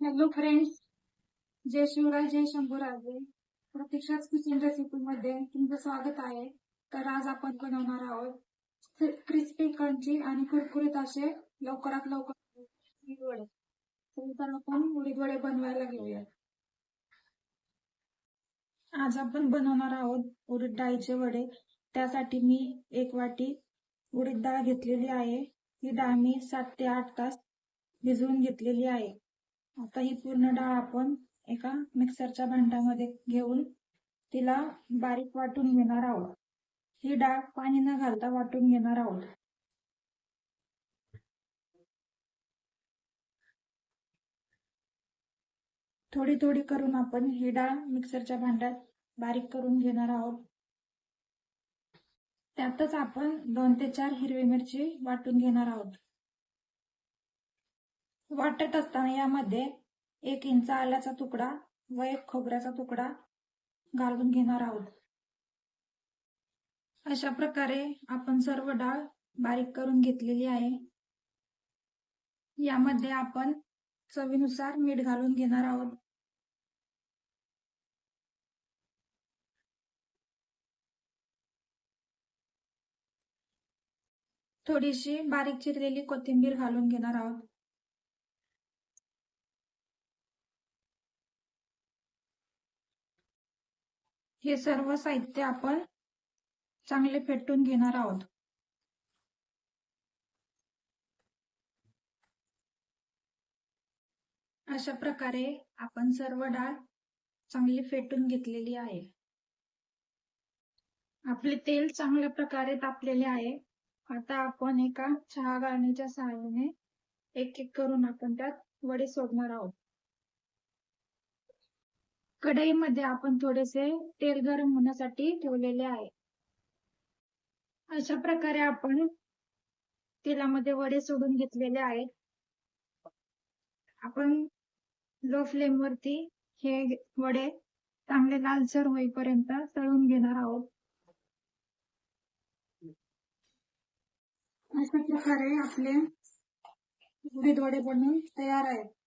Hello friends, जय शिवराय, जय Shambhuraje. प्रतीक्षाच kitchen recipe मध्ये तुमचं स्वागत आहे. तर आज आपण बनवणार आहोत क्रिस्पी क्रंची आणि कुरकुरीत असे लवकरात लवकर उडीद वडे. तर आपण उडीद वडे बनवायला घेऊया. आज आपण बनवणार आहोत उडीद डाळीचे वडे. त्यासाठी मी 1 वाटी उडीद डाळ घेतलेली आहे. ही डाळ मी 7 ते 8 तास भिजवून घेतलेली आहे. आता ही पूर्ण डाळ आपण एका मिक्सरच्या भांड्यामध्ये घेऊन तिला बारीक वाटून घेणार आहोत. ही डाळ पाणी न घालता वाटून घेणार आहोत. थोडी थोडी करून आपण ही डाळ मिक्सरच्या भांड्यात बारीक करून घेणार आहोत. त्यातच आपण 2 ते 4 हिरवी मिरची वाटून घेणार आहोत. वाटत असताना यामध्ये 1 इंच आल्याचा तुकडा व 1 खोबऱ्याचा तुकडा घालून घेणार आहोत. अशा प्रकारे आपण सर्व डाळ बारीक करून घेतलेली आहे. यामध्ये आपण चवीनुसार मीठ घालून घेणार आहोत. थोडीशी बारीक चिरलेली कोथिंबीर घालून घेणार आहोत. हे सर्व साहित्य आपण चांगले फेटून घेणार आहोत. अशा प्रकारे आपण सर्व डाळ चांगली फेटून घेतलेली आहे. आपले तेल चांगल्या प्रकारे तापलेले आहे. आता आपण एका चहा गाळणीच्या सहाय्याने एक एक करून आपण त्यात वडे सोडणार आहोत. कढईमध्ये आपण थोडेसे तेल गरम होण्यासाठी ठेवलेले आहे. अशा प्रकारे आपण तेलामध्ये वडे सोडून घेतलेले आहेत. आपण लो फ्लेम वरती हे वडे चांगले लालसर होईपर्यंत तळून घेणार आहोत. अशा प्रकारे आपले उडीद वडे बनवून तयार आहेत.